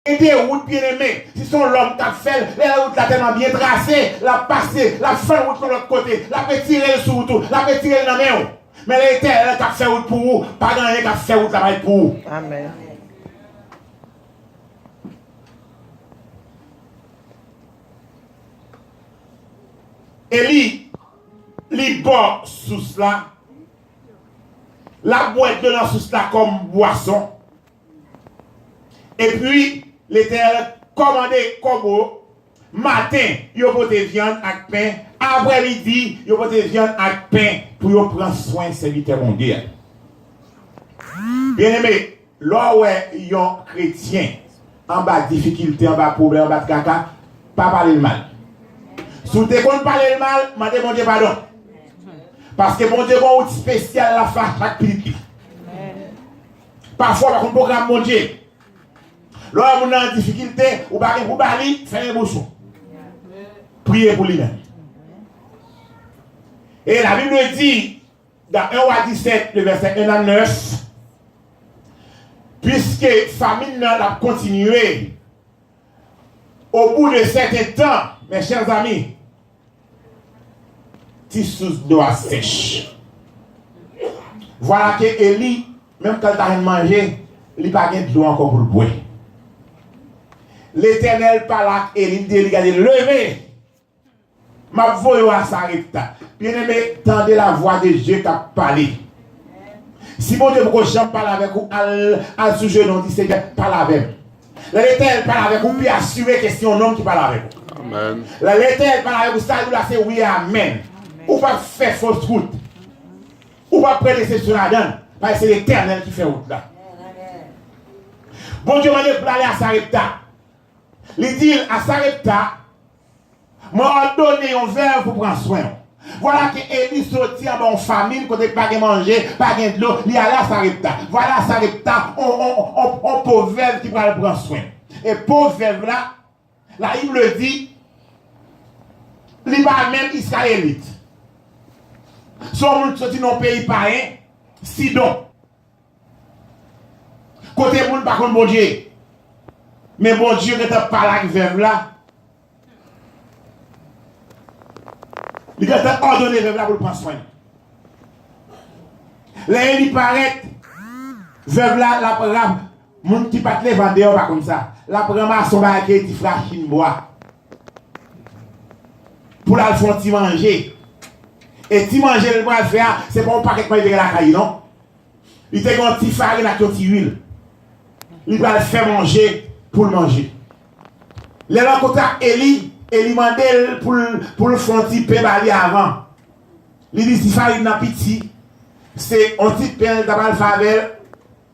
Et des routes bien aimées, si son l'homme qui a fait, les routes là tellement bien tracées, la passé, la fin route de l'autre côté, la peut tirer sur tout, la peut tirer dans la main. Mais l'Éternel qui a fait route pour vous, pas dans rien qui a fait route là pour vous. Amen. Et li boit sous cela, la boîte de la sous cela comme boisson. Et puis, l'Éternel commandé comme matin, il pote viande avec pain, après-midi, il pote viande avec pain pour prendre soin de serviteur mon Dieu. Bien aimé, là où il y a un chrétien en bas de difficulté, en bas de problème, en bas de caca, pas parler le mal. Si vous ne parler le mal, demandez mon Dieu pardon. Parce que mon Dieu a un outil spécial à faire chaque petit. Parfois, par un programme mon Dieu. Là, on a une difficulté, ou pas pour parler, faites un bouchon. Priez pour lui-même. Et la Bible dit, dans 1 à 17, le verset 1 à 9, puisque famine a continué, au bout de certain temps, mes chers amis, tissus doit sèche. Voilà que Élie, même quand il a mangé, il n'a pas de l'eau encore pour le boire. L'Éternel parle à Élie, il a dit, levez, ma voix à Sarepta. Bien aimé, tendez la voix de Dieu qui a parlé. Si mon Dieu vous parle avec vous, à ce sujet, non, dit Seigneur, parle avec vous. L'Éternel parle avec vous, puis assurer que c'est un homme qui parle avec vous. Amen. L'Éternel parle avec vous, ça là, c'est oui, amen. Ou pas faire fausse route. Ou pas prêter sur la donne. Parce que c'est l'Éternel qui fait route là. Bon Dieu m'a dit pour aller à Sarepta. Il dit à Sarepta, m'a donné un verre pour prendre soin. Voilà que Élie sortit en bonne famille, côté pas de manger, pas de l'eau, il allait à Sarepta. Voilà Sarepta, on pauvre veuve qui va prendre soin. Et pauvre veuve là, la Bible le dit, il va même israélite. Son monde sorti dans le pays païen, Sidon. Côté monde par contre bon Dieu. Mais bon Dieu qui t'a parlé avec veuve là, il a ordonné veuve là pour prendre soin. Là il paraît, veuve là, la prend, mon qui pas les vendeurs pas comme ça. La prend son baguette qui fera chine bois. Pour la faire manger. Et si manger le bras faire, c'est pas un paquet de la caille, non? Il te un petit farine avec une petite huile. Il va le faire manger pour le manger. Les gens côté Élie, Élie mandel pour le faire un petit pain avant. Il dit si farine n'a petit, c'est un petit pain d'abord favel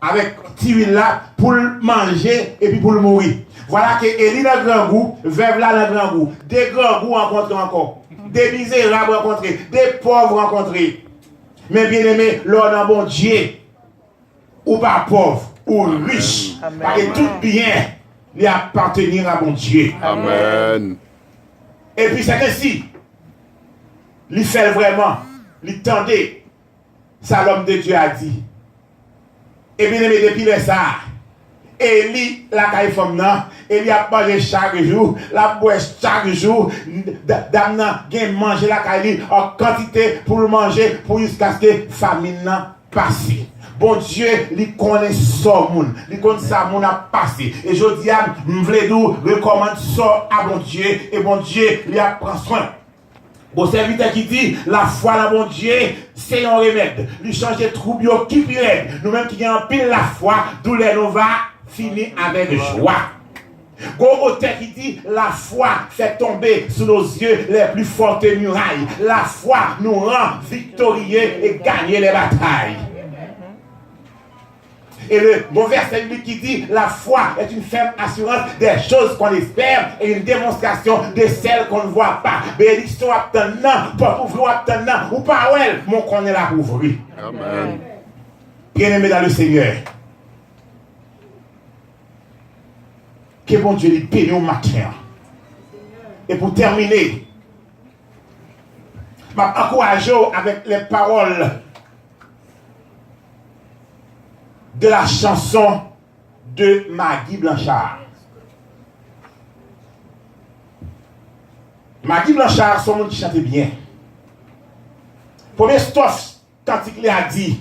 avec petit huile là pour le manger et puis pour le mourir. Voilà que Élie dans le grand goût, veuve là dans le grand goût. Des grands goûts rencontrés encore. Des misérables rencontrés, des pauvres rencontrés. Mais bien aimé, l'on a bon Dieu, ou pas pauvre, ou riche, parce que tout bien, il appartenir à bon Dieu. Amen. Et puis c'est ainsi, il fait vraiment, il tendait, ça l'homme de Dieu a dit. Et bien aimé, depuis le ça, Élie, la caille femme, Élie a mangé chaque jour, la boit chaque jour, dame a mangé la caille en quantité pour le manger, pour jusqu'à ce que famine passe. Bon Dieu, il connaît ça, il connaît ça, a passé. Et je dis, je voulais recommander ça à bon Dieu, et bon Dieu, il a pris soin. Bon serviteur qui dit, la foi dans bon Dieu, c'est un remède. Lui changer trouble qui pire. Nous-mêmes qui avons pile la foi, douleur nous va finir avec joie. Go auteur qui dit, la foi fait tomber sous nos yeux les plus fortes murailles. La foi nous rend victorieux et gagner les batailles. Et le bon verset lui qui dit, la foi est une ferme assurance des choses qu'on espère et une démonstration de celles qu'on ne voit pas. Mais l'histoire obtenant, pour ouvrir obtenant, ou pas elle, mon qu'on est là pour ouvrir. Amen. Bien-aimé dans le Seigneur. Que bon Dieu les bénisse au matin. Et pour terminer, je m'encourage avec les paroles de la chanson de Maggie Blanchard. Maggie Blanchard, son monde qui chantait bien. Premier strophe, cantique a dit,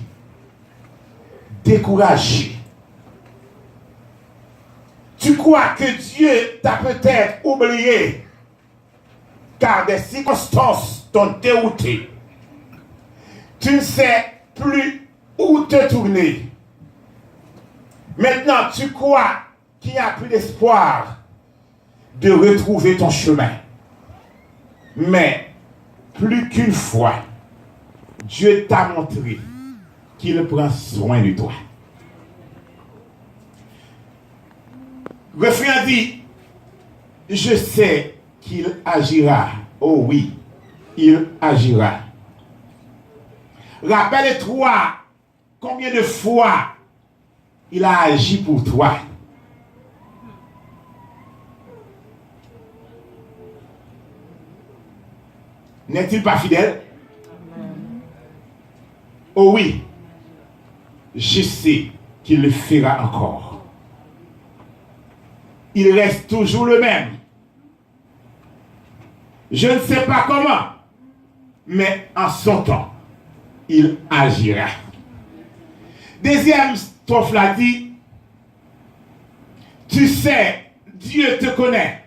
découragé. Tu crois que Dieu t'a peut-être oublié, car des circonstances t'ont dérouté. Tu ne sais plus où te tourner. Maintenant, tu crois qu'il n'y a plus d'espoir de retrouver ton chemin. Mais, plus qu'une fois, Dieu t'a montré qu'il prend soin de toi. Refrain dit, je sais qu'il agira. Oh oui, il agira. Rappelle-toi combien de fois il a agi pour toi. N'est-il pas fidèle? Oh oui, je sais qu'il le fera encore. Il reste toujours le même. Je ne sais pas comment, mais en son temps, il agira. Deuxième strophe l'a dit, tu sais, Dieu te connaît.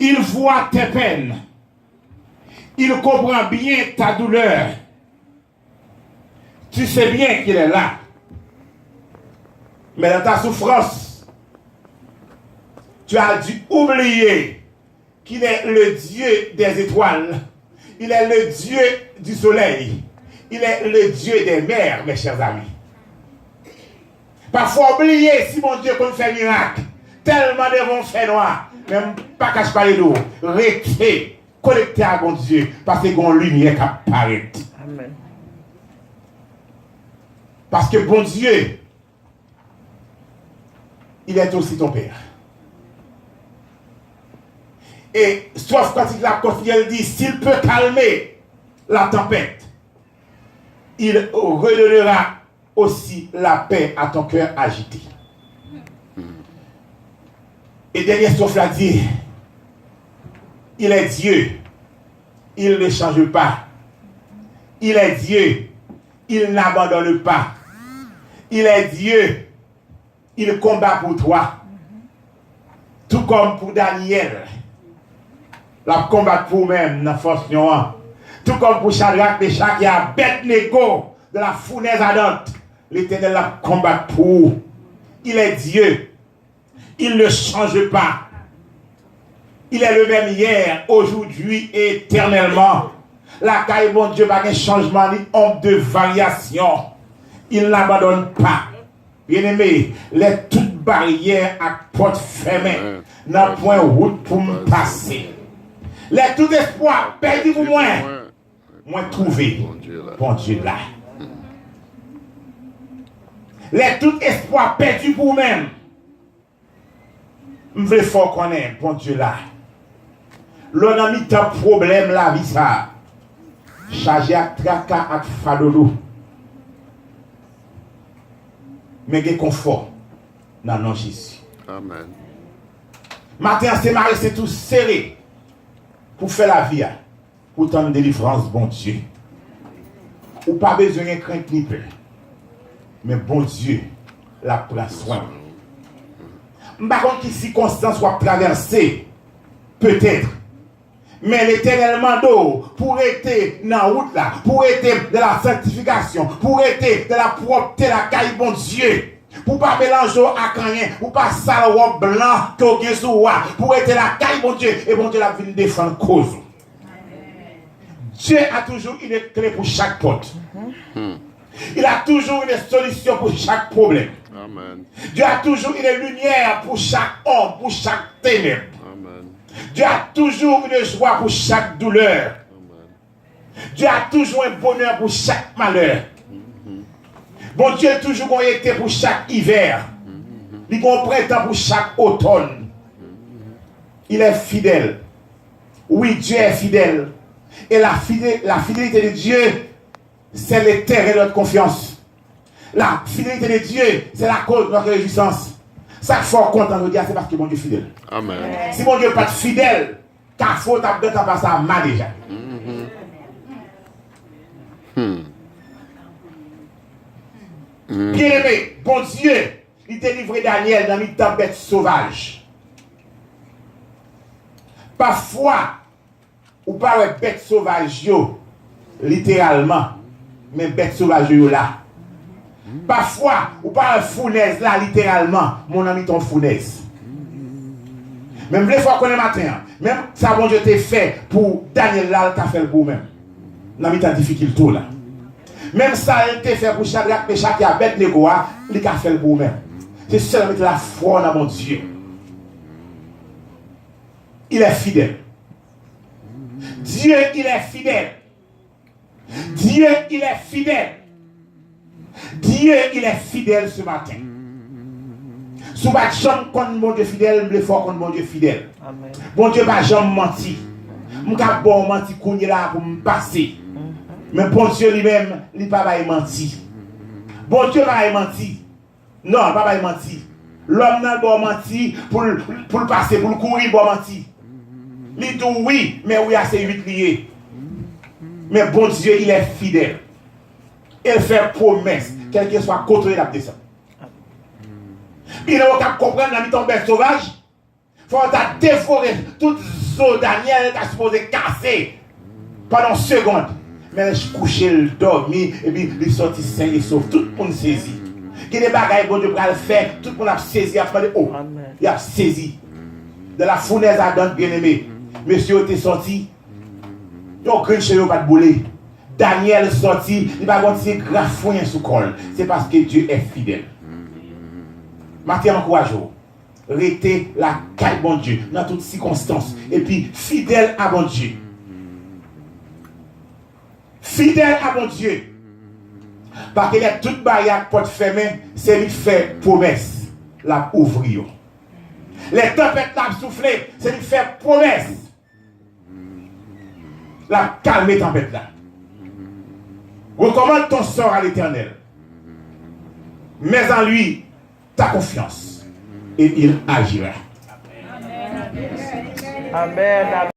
Il voit tes peines. Il comprend bien ta douleur. Tu sais bien qu'il est là. Mais dans ta souffrance, tu as dû oublier qu'il est le Dieu des étoiles. Il est le Dieu du soleil. Il est le Dieu des mers, mes chers amis. Parfois, oublier si mon Dieu peut faire miracle. Tellement de bons faits noirs. Même pas cache pas les dos. Restez connecté à mon Dieu. Parce que mon lumière qui apparaît. Amen. Parce que bon Dieu, il est aussi ton Père. Et sauf quand il dit, s'il peut calmer la tempête, il redonnera aussi la paix à ton cœur agité. Et derrière sauf l'a dit, il est Dieu, il ne change pas. Il est Dieu, il n'abandonne pas. Il est Dieu, il combat pour toi. Tout comme pour Daniel. La combat pour même dans la force noire. Tout comme pour Shadrach, Meshach et Abednego de la fournaise ardente. L'Éternel la combat pour. Il est Dieu. Il ne change pas. Il est le même hier, aujourd'hui et éternellement. La caille, bon Dieu, pas de changement ni honte de variation. Il n'abandonne pas. Bien-aimé, les toutes barrières à porte fermée, n'a point route pour me passer. Les tout espoir perdu pour moi, moi trouvé, bon Dieu là. Les tout espoir perdu pour moi-même, je veux fort connaître, bon Dieu là. L'on a mis un problème la vie ça. Chargé à tracas à fadolo. Mais il y a confort dans le nom de Jésus. Amen. Matin, c'est tout serré pour faire la vie, pour t'en délivrance, bon Dieu. Ou pas besoin de crainte ni peur. Mais bon Dieu, la prend soin. Par contre, qui circonstance soit traversée, peut-être. Mais l'Éternel mando pour être dans la route là, pour être de la sanctification, pour être de la propreté, la caille, bon Dieu. Pour pas mélanger à rien, pour pas sale robe blanc, que sous pour être la caille, bon Dieu, et bon Dieu la vie défendre cause. Dieu a toujours une clé pour chaque porte. Il a toujours une solution pour chaque problème. Amen. Dieu a toujours une lumière pour chaque homme, pour chaque ténèbre. Amen. Dieu a toujours une joie pour chaque douleur. Amen. Dieu a toujours un bonheur pour chaque malheur. Bon Dieu a toujours un été pour chaque hiver. Il a un printemps pour chaque automne. Il est fidèle. Oui, Dieu est fidèle. Et la fidélité de Dieu, c'est le terrain de notre confiance. La fidélité de Dieu, c'est la cause de notre réjouissance. Ça fort content de dire, c'est parce que mon Dieu est fidèle. Amen. Si mon Dieu n'est pas fidèle, Cafou t'a de pas ça mal déjà. Bien aimé, bon Dieu, il délivrait Daniel dans une tempête sauvage. Parfois, ou pas une bête sauvage, yo, littéralement, mais bête sauvage yo là. Parfois, ou pas un fournaise là, littéralement, mon ami ton fournaise. Même les fois qu'on est matin, même ça, bon Dieu t'ai fait pour Daniel là, t'as fait le beau même. N'a mis ta difficulté là. Même ça, il t'a fait pour Shadrach, Meshach et Abednego, il a fait le beau même. C'est seulement la foi dans mon Dieu. Il est fidèle. Dieu, il est fidèle. Dieu, il est fidèle. Dieu, il est fidèle ce matin. Sous ma jambe contre mon Dieu fidèle, le fort contre mon Dieu fidèle. Amen. Bon Dieu va jamais mentir. Je vais bon mentir là pour me passer. Mais bon Dieu lui-même, il ne va pas mentir. Bon Dieu va mentir. Non, il ne va pas mentir. L'homme n'a pas menti pour le passer, pour le courir, il va mentir. Il dit oui, mais oui, à ces 8 liés. Mais bon Dieu, il est fidèle. Il fait promesse, quel que soit côté la descente. Il n'a pas comprendre la mi-temps bête sauvage. Il faut dévorer toute zone Daniel qui a supposé casser pendant une seconde. Mais je couchais, le dormi, et puis il sorti sain et sauf. Tout le monde saisit. Qu'il y a des bagailles, bon Dieu, pour le faire, tout le monde a saisi, il a fait oh, il a saisi. De la fournaise à Dante, bien aimé. Monsieur était sorti. Il a cru chez lui, pas de boulet. Daniel sorti, il va avoir un grand foin sous col. C'est parce que Dieu est fidèle. Matin encourageant. Restez la caille bon Dieu dans toutes circonstances. Et puis fidèle à bon Dieu. Fidèle à bon Dieu. Parce qu'il y a toute barrière porte fermée, c'est lui fait promesse. La ouvrir. Les tempêtes la soufflé, c'est lui fait promesse. La calmer tempête là. Recommande ton sort à l'Éternel. Mets en lui ta confiance. Et il agira. Amen.